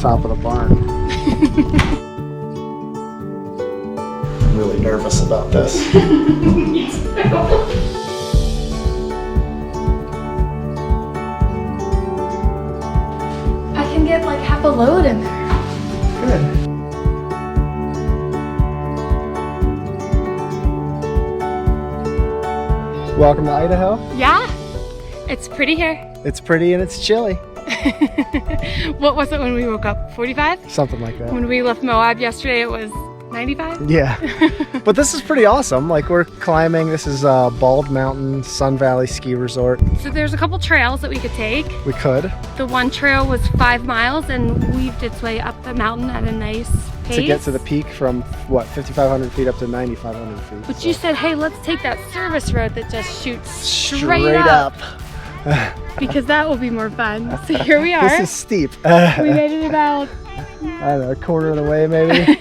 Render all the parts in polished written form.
top of the barn. I'm really nervous about this. I can get like half a load in there. Good. Welcome to Idaho. Yeah, it's pretty here. It's pretty and it's chilly. What was it when we woke up? 45? Something like that. When we left Moab yesterday, it was 95? Yeah. But this is pretty awesome. Like, we're climbing. This is Bald Mountain Sun Valley Ski Resort. So there's a couple trails that we could take. We could. The one trail was 5 miles and weaved its way up the mountain at a nice pace. To get to the peak from, what, 5,500 feet up to 9,500 feet. But you said, hey, let's take that service road that just shoots straight up. Because that will be more fun. So here we are. This is steep. We made it about, I don't know, a quarter of the way maybe.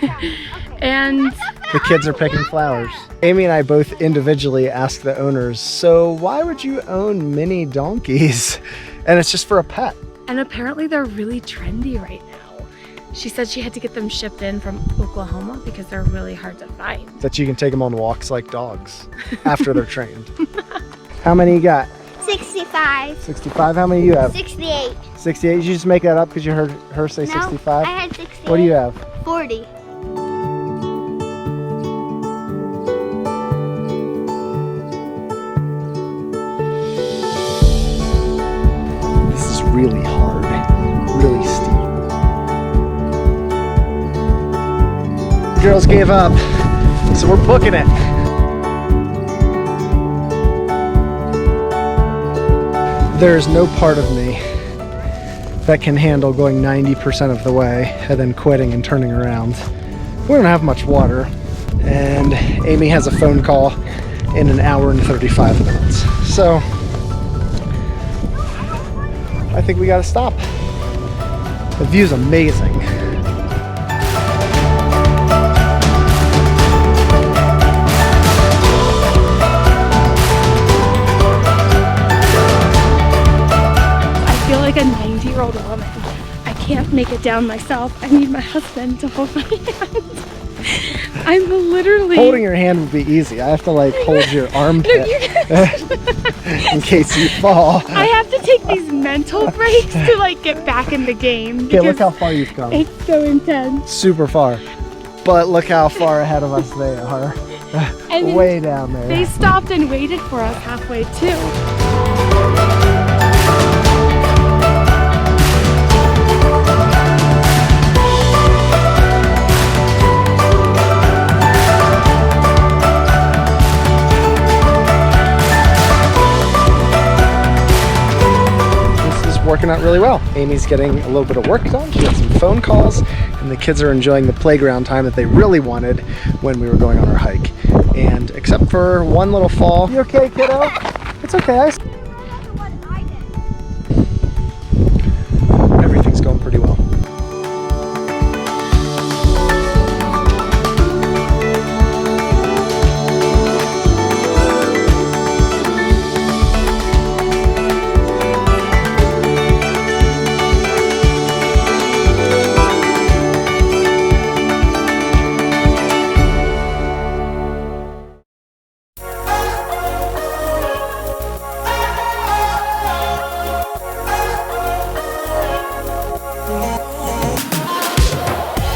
and the kids are picking flowers. Amy and I both individually asked the owners, so why would you own mini donkeys? And it's just for a pet. And apparently they're really trendy right now. She said she had to get them shipped in from Oklahoma because they're really hard to find. That you can take them on walks like dogs after they're trained. How many you got? 65. 65? How many you have? 68. 68? Did you just make that up because you heard her say 65? I had 68. What do you have? 40. This is really hard, really steep. Girls gave up, so we're booking it. There's no part of me that can handle going 90% of the way and then quitting and turning around. We don't have much water, and Amy has a phone call in an hour and 35 minutes. So I think we gotta stop. The view's amazing. Like a 90-year-old woman. I can't make it down myself. I need my husband to hold my hand. I'm literally... Holding your hand would be easy. I have to like hold your armpit in case you fall. I have to take these mental breaks to like get back in the game. Okay, look how far you've come. It's so intense. Super far. But look how far ahead of us they are. And way down there. They stopped and waited for us halfway too. Working out really well. Amy's getting a little bit of work done. She got some phone calls, and the kids are enjoying the playground time that they really wanted when we were going on our hike. And except for one little fall. You okay, kiddo? It's okay. Everything's going pretty well.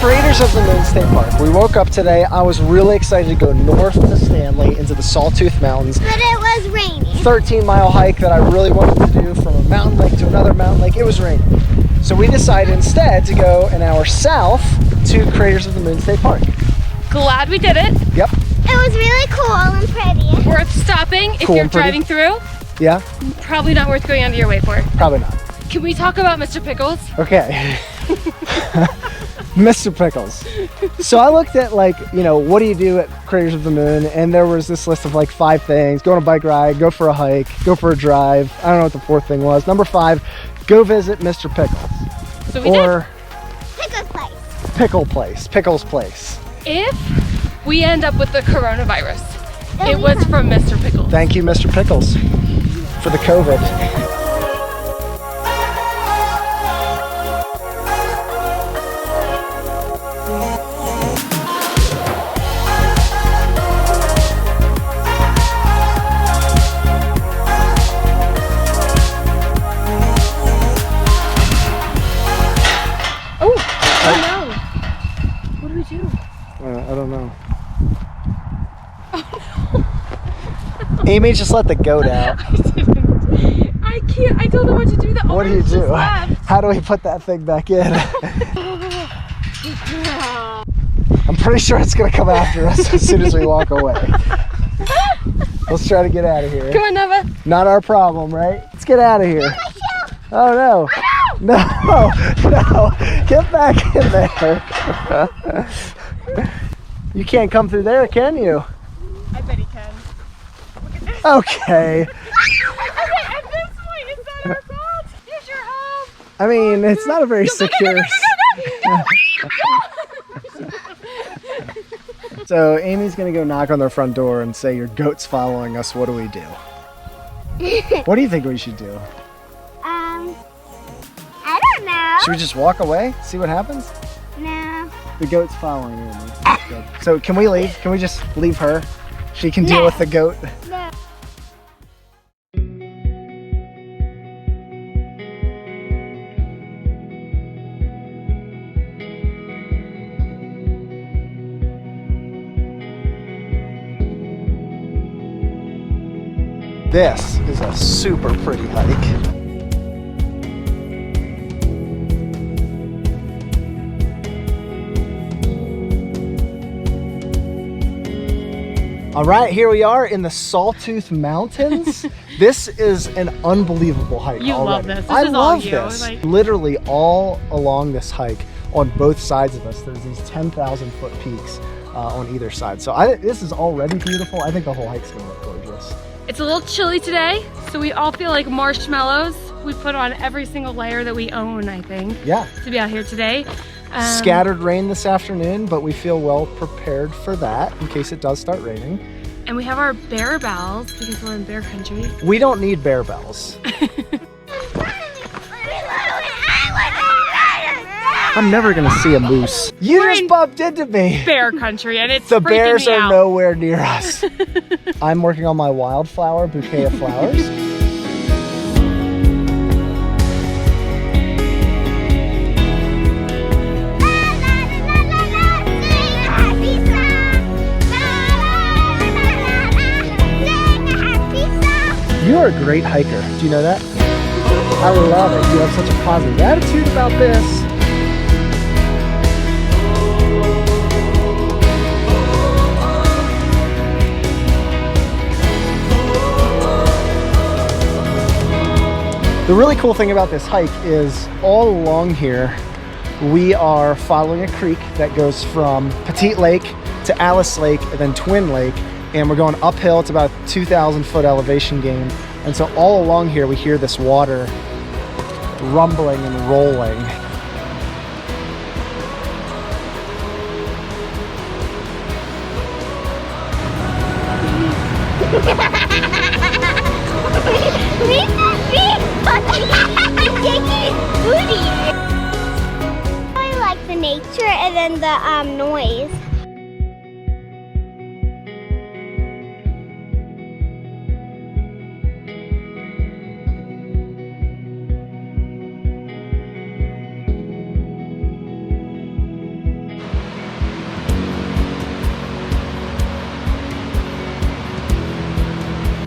Creators of the Moon State Park. We woke up today. I was really excited to go north to Stanley into the Sawtooth Mountains. But it was raining. 13-mile hike that I really wanted to do from a mountain lake to another mountain lake. It was raining. So we decided instead to go an hour south to Creators of the Moon State Park. Glad we did it. Yep. It was really cool and pretty. Worth stopping if Cool you're and pretty. driving through. Yeah? Probably not worth going under your way for. Probably not. Can we talk about Mr. Pickles? Okay. Mr. Pickles. So I looked at like, what do you do at Creators of the Moon? And there was this list of like 5 things. Go on a bike ride, go for a hike, go for a drive. I don't know what the 4th thing was. Number 5, go visit Mr. Pickles. So we did. Pickles place. Pickles Place. If we end up with the coronavirus, it was from Mr. Pickles. Thank you, Mr. Pickles, for the COVID. Amy just let the goat out. I can't. I don't know what to do. The What do you orange do? just left. How do we put that thing back in? I'm pretty sure it's gonna come after us as soon as we walk away. Let's try to get out of here. Come on, Nova. Not our problem, right? Let's get out of here. Oh no. No, no. Get back in there. You can't come through there, can you? I bet he can. Okay. Okay, at this point, it's not our fault. Here's your home. I mean, it's not a very secure. So Amy's gonna go knock on their front door and say, your goat's following us, what do we do? What do you think we should do? I don't know. Should we just walk away, see what happens? No. The goat's following Amy. Good. So can we leave? Can we just leave her? She can deal with the goat. No. This is a super pretty hike. All right, here we are in the Sawtooth Mountains. This is an unbelievable hike. You already. love this. This I is all love you. this. Like... Literally all along this hike, on both sides of us, there's these 10,000 foot peaks on either side. So this is already beautiful. I think the whole hike's gonna look gorgeous. It's a little chilly today, so we all feel like marshmallows. We put on every single layer that we own, I think, Yeah. to be out here today. Scattered rain this afternoon, but we feel well prepared for that in case it does start raining. And we have our bear bells because we're in bear country. We don't need bear bells. I'm never gonna see a moose. You We're just in bumped into me. Bear country, and it's The freaking bears me are out. nowhere near us. I'm working on my wildflower bouquet of flowers. You're a great hiker. Do you know that? I love it. You have such a positive attitude about this. The really cool thing about this hike is all along here, we are following a creek that goes from Petite Lake to Alice Lake and then Twin Lake. And we're going uphill. It's about 2,000 foot elevation gain. And so all along here, we hear this water rumbling and rolling. I like the nature and then the noise.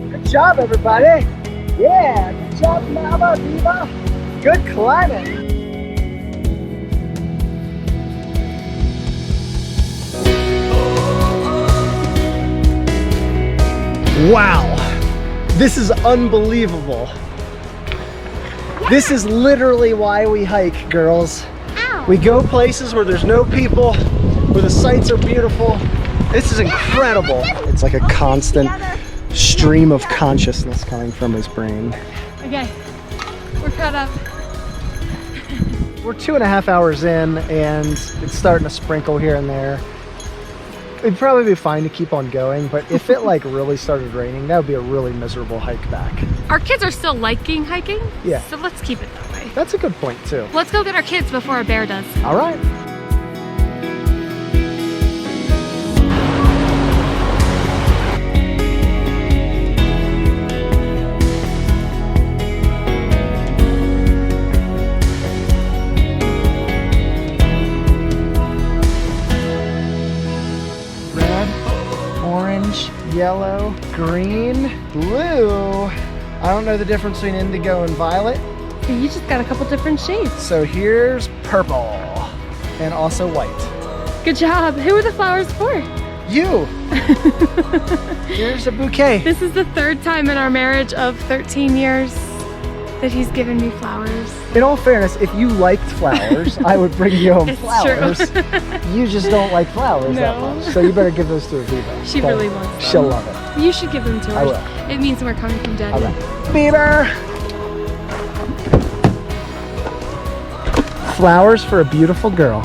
Good job, everybody. Yeah, good job, Mama, Diva. Good climbing. Wow, this is unbelievable. This is literally why we hike, girls. Ow. We go places where there's no people, where the sights are beautiful. This is incredible. It's like a constant stream of consciousness coming from his brain. Okay, we're caught up. We're 2.5 hours in and it's starting to sprinkle here and there. It'd probably be fine to keep on going, but if it like really started raining, that would be a really miserable hike back. Our kids are still liking hiking, Yeah. so let's keep it that way. That's a good point too. Let's go get our kids before a bear does. All right. Red, orange, yellow, green, blue. I don't know the difference between indigo and violet. You just got a couple different shades. So here's purple and also white. Good job. Who are the flowers for? You. Here's a bouquet. This is the third time in our marriage of 13 years that he's given me flowers. In all fairness, if you liked flowers, I would bring you home It's flowers. true. You just don't like flowers that No. much. So you better give those to Aviva. She Okay? really wants them. She'll love it. You should give them to her. I will. It means we're coming from Daddy. All right. Bieber! Flowers for a beautiful girl.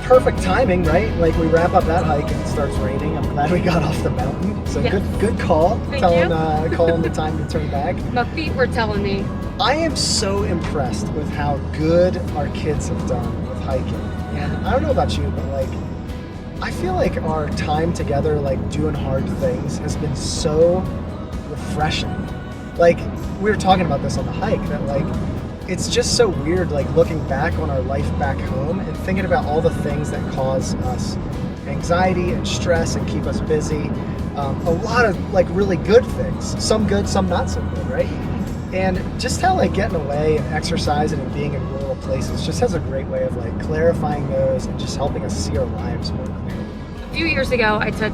Perfect timing, right? Like we wrap up that hike and it starts raining. I'm glad we got off the mountain. So Yes. good call. Thank Calling the time to turn back. My feet were telling me. I am so impressed with how good our kids have done with hiking. And I don't know about you, but like I feel like our time together, like doing hard things, has been so refreshing. Like we were talking about this on the hike, that like it's just so weird, like looking back on our life back home and thinking about all the things that cause us anxiety and stress and keep us busy. A lot of like really good things, some good, some not so good, right? And just how like getting away and exercising and being in rural places just has a great way of like clarifying those and just helping us see our lives more clearly. A few years ago, I took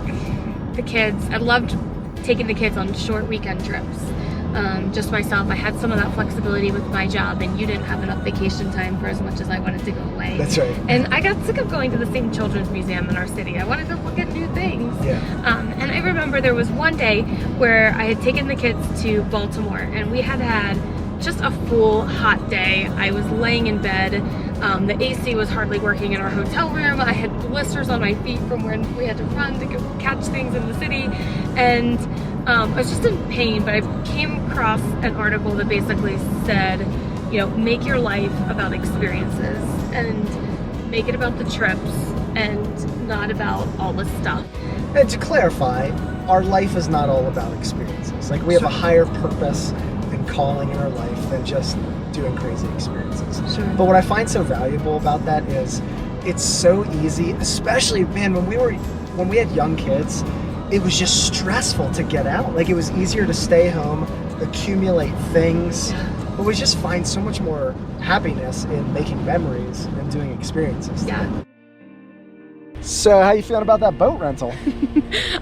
the kids. I loved taking the kids on short weekend trips. Just myself, I had some of that flexibility with my job, and you didn't have enough vacation time for as much as I wanted to go away. That's right. And I got sick of going to the same children's museum in our city. I wanted to look at new things. Yeah. And I remember there was one day where I had taken the kids to Baltimore, and we had had just a full hot day. I was laying in bed. The AC was hardly working in our hotel room. I had blisters on my feet from when we had to run to go catch things in the city. And I was just in pain, but I came across an article that basically said, you know, make your life about experiences and make it about the trips and not about all the stuff. And to clarify, our life is not all about experiences. Like we have a higher purpose and calling in our life than just doing crazy experiences. Sure. But what I find so valuable about that is it's so easy, especially man, when we had young kids, it was just stressful to get out. Like it was easier to stay home, accumulate things, but we just find so much more happiness in making memories and doing experiences. Yeah. So how you feeling about that boat rental?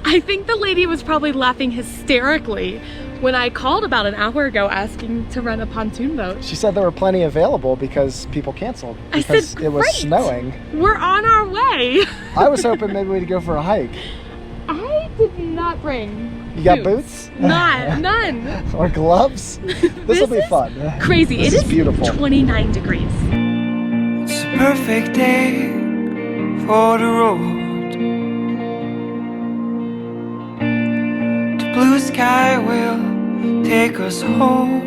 I think the lady was probably laughing hysterically when I called about an hour ago asking to rent a pontoon boat. She said there were plenty available because people canceled I because said, it was "Great. snowing. We're on our way." I was hoping maybe we'd go for a hike. I did not bring You got boots? None. Or gloves? This will be is fun. Crazy. This It is is beautiful. 29 degrees. It's a perfect day for the road. The blue sky will take us home.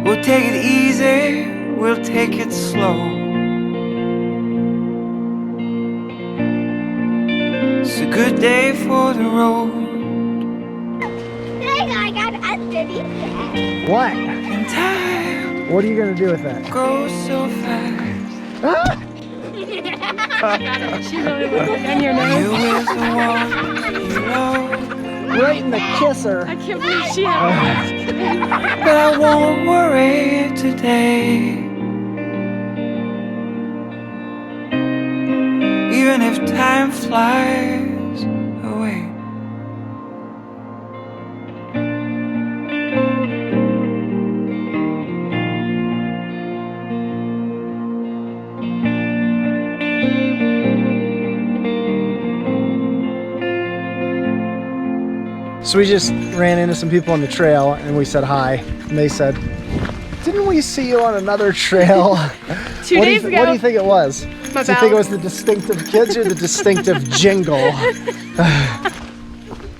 We'll take it easy, we'll take it slow. It's a good day for the road. I got underneath it. What? And time What are you going to do with that? goes so fast. Ah! She really was on your nose. You with the one you love. Right in the kisser. I can't believe she had But I won't worry today. Even if time flies away. So we just ran into some people on the trail and we said hi. And they said, didn't we see you on another trail? 2 days ago. What do you think it was? My Do you think it was the distinctive kids or the distinctive jingle?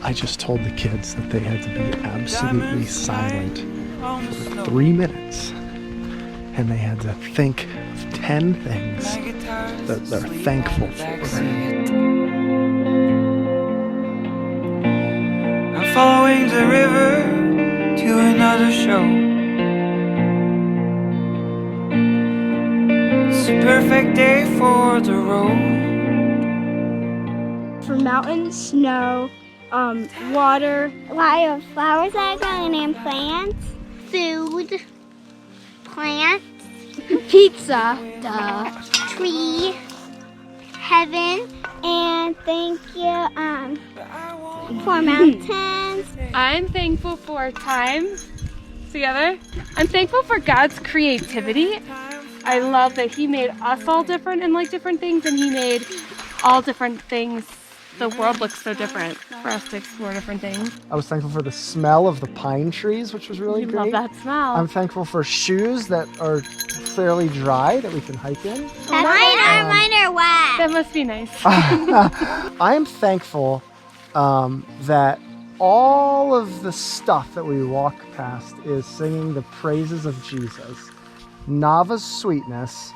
I just told the kids that they had to be absolutely silent for 3 minutes. And they had to think of 10 things that they're thankful for. I'm following the river to another show. a perfect day for the road. For mountains, snow, water. A lot of flowers that are growing and plants. Food. Plants. Pizza. Tree. Heaven. And thank you for mountains. I'm thankful for time together. I'm thankful for God's creativity. I love that He made us all different and like different things, and He made all different things. The world looks so different for us to explore different things. I was thankful for the smell of the pine trees, which was really You great. love that smell. I'm thankful for shoes that are fairly dry that we can hike in. Mine are wet. That must be nice. I am thankful that all of the stuff that we walk past is singing the praises of Jesus. Nava's sweetness,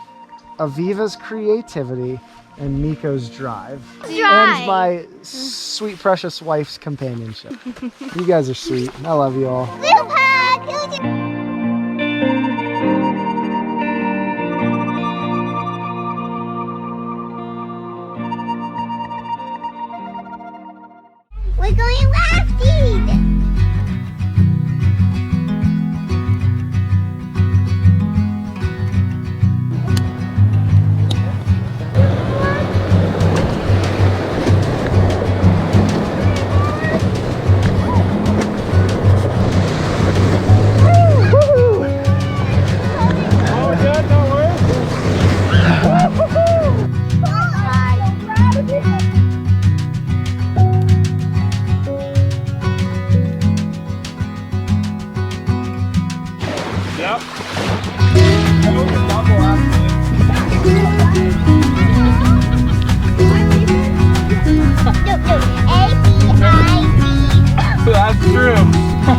Aviva's creativity, and Nico's drive. And my sweet, precious wife's companionship. You guys are sweet. I love you all. Little hug. We're going rafting. That's true.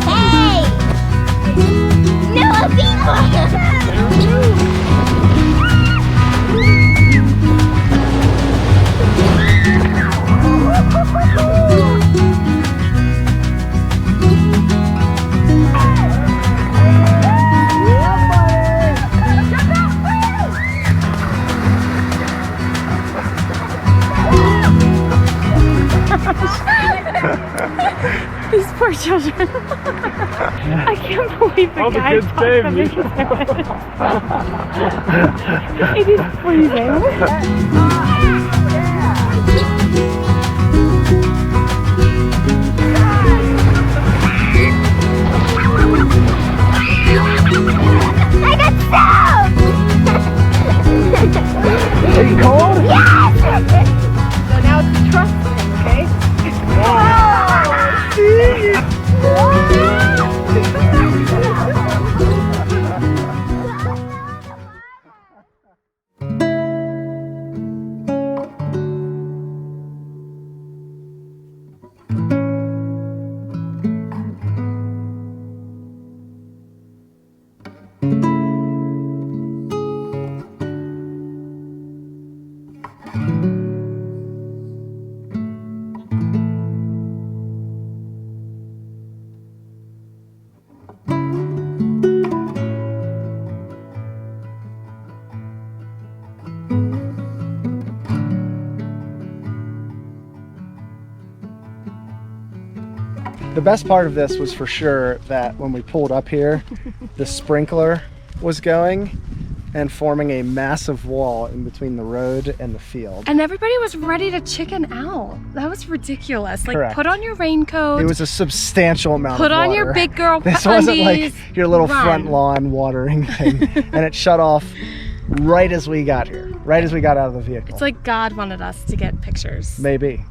Hey! No, These poor children. I can't believe the guy kids taught saved them me. It is freezing. I got soaked! Are you cold? Yes! So now it's trust thing, okay? The best part of this was for sure that when we pulled up here, the sprinkler was going and forming a massive wall in between the road and the field. And everybody was ready to chicken out. That was ridiculous. Like, Correct. put on your raincoat. It was a substantial amount Put of water. on your big girl This wasn't like undies, your little run. front lawn watering thing. And it shut off right as we got here, right as we got out of the vehicle. It's like God wanted us to get pictures. Maybe.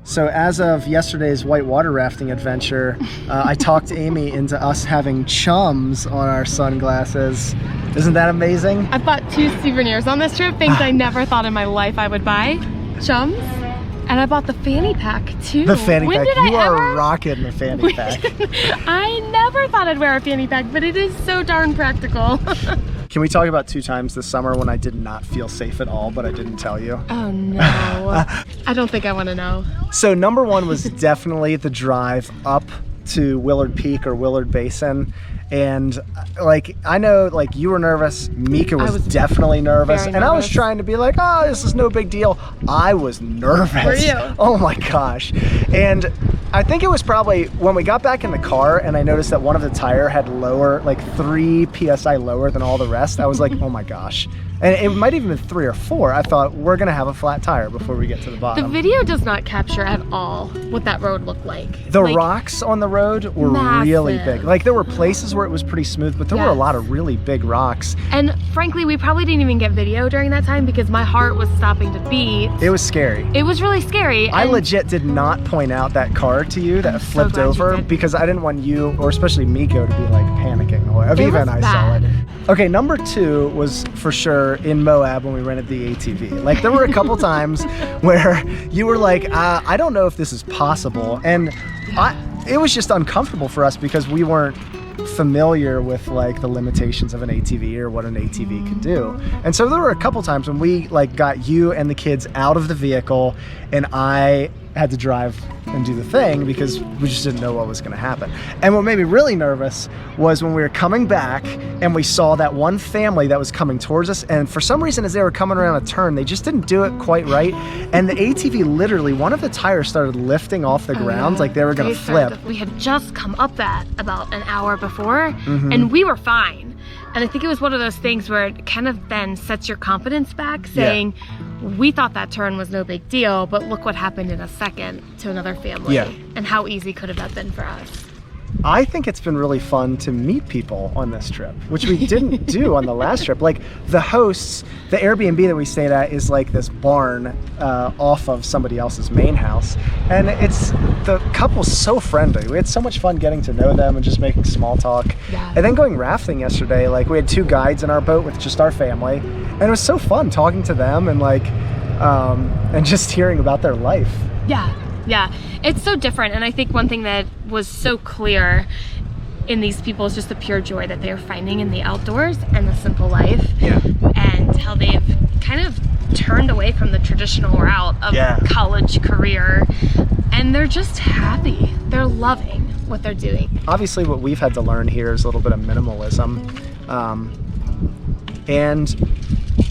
So as of yesterday's whitewater rafting adventure, I talked Amy into us having chums on our sunglasses. Isn't that amazing? I bought 2 souvenirs on this trip, things I never thought in my life I would buy. Chums. And I bought the fanny pack too. The fanny When pack. did You I are ever? rocking the fanny pack. I never thought I'd wear a fanny pack, but it is so darn practical. Can we talk about 2 times this summer when I did not feel safe at all, but I didn't tell you? Oh no. I don't think I want to know. So number 1 was definitely the drive up to Willard Peak or Willard Basin. And like, I know like you were nervous, Mika was definitely nervous, and I was trying to be like, oh, this is no big deal. I was nervous. Were you? Oh my gosh. And I think it was probably when we got back in the car and I noticed that one of the tire had lower, like 3 PSI lower than all the rest. I was like, oh my gosh. And it might even been 3 or 4. I thought we're gonna have a flat tire before we get to the bottom. The video does not capture at all what that road looked like. The rocks on the road were really big. Like there were places where it was pretty smooth, but there were a lot of really big rocks. And frankly, we probably didn't even get video during that time because my heart was stopping to beat. It was scary. It was really scary. I legit did not point out that car to you that flipped over because I didn't want you, or especially Miko, to be like panicking. Aviva and I saw it. Okay, number 2 was for sure in Moab when we rented the ATV. Like there were a couple times where you were like, I don't know if this is possible. And it was just uncomfortable for us because we weren't familiar with like the limitations of an ATV or what an ATV could do. And so there were a couple times when we like got you and the kids out of the vehicle and I had to drive and do the thing because we just didn't know what was going to happen. And what made me really nervous was when we were coming back and we saw that one family that was coming towards us, and for some reason as they were coming around a turn, they just didn't do it quite right, and the ATV literally, one of the tires started lifting off the ground like they were going to flip. We had just come up that about an hour before and we were fine. And I think it was one of those things where it kind of then sets your confidence back, saying, we thought that turn was no big deal, but look what happened in a second to another family. And how easy could have that been for us? I think it's been really fun to meet people on this trip, which we didn't do on the last trip. Like the hosts, the Airbnb that we stayed at is like this barn off of somebody else's main house. And the couple's so friendly. We had so much fun getting to know them and just making small talk. And then going rafting yesterday, like we had 2 guides in our boat with just our family. And it was so fun talking to them and like, and just hearing about their life. Yeah, it's so different. And I think one thing that was so clear in these people is just the pure joy that they're finding in the outdoors and the simple life. And how they've kind of turned away from the traditional route of college career. And they're just happy. They're loving what they're doing. Obviously what we've had to learn here is a little bit of minimalism. And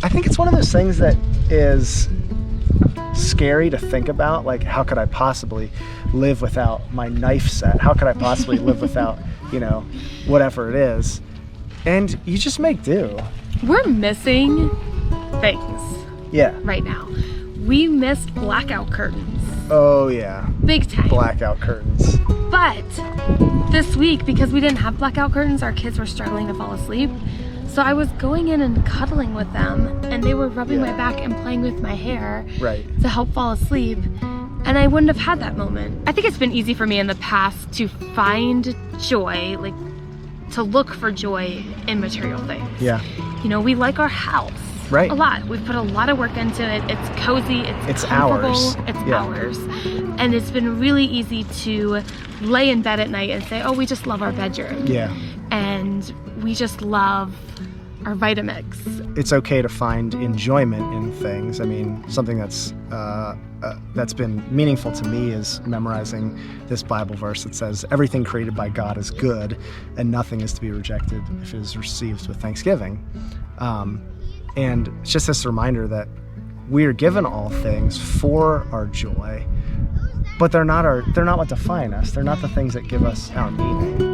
I think it's one of those things that is scary to think about, like how could I possibly live without my knife set? How could I possibly live without, you know, whatever it is? And you just make do. We're missing things right now. We missed blackout curtains. Oh yeah. Big time. Blackout curtains. But this week, because we didn't have blackout curtains, our kids were struggling to fall asleep. So I was going in and cuddling with them, and they were rubbing my back and playing with my hair to help fall asleep. And I wouldn't have had that moment. I think it's been easy for me in the past to find joy, like to look for joy in material things. You know, we like our house a lot. We've put a lot of work into it. It's cozy, it's comfortable, ours. It's ours. And it's been really easy to lay in bed at night and say, oh, we just love our bedroom. And we just love our Vitamix. It's okay to find enjoyment in things. I mean, something that's been meaningful to me is memorizing this Bible verse that says, everything created by God is good, and nothing is to be rejected if it is received with thanksgiving. And it's just this reminder that we are given all things for our joy, but they're not what define us. They're not the things that give us our meaning.